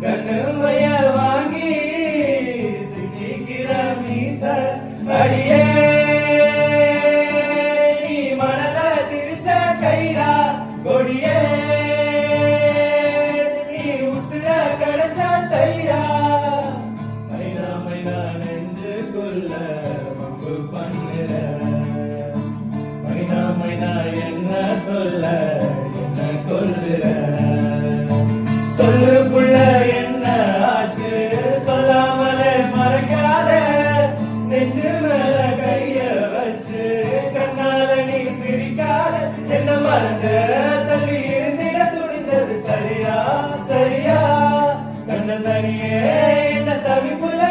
கண்ணுமைய வாங்கி திட்டிக்கிற மீச அடியே நீ மனத திரிச்ச கைரா கொடியே நீ உசுர கடைச்ச தைரா மைனா மைனா நெஞ்சுக்குள்ள வம்பு பண்ணுற மைனா மைனா என்ன சொல்ல என்ன கொல்லுற சொல்லு புள்ள என்ன ஆச்சு சொல்லாமலே மறைக்காத நெஞ்சு மேல கைய வச்சு கண்ணால நீ சிரிக்காத என்ன மறந்த தள்ளி இருந்திட துணிந்தது சரியா சரியா கண்ண தனியே என்ன தவிப்புல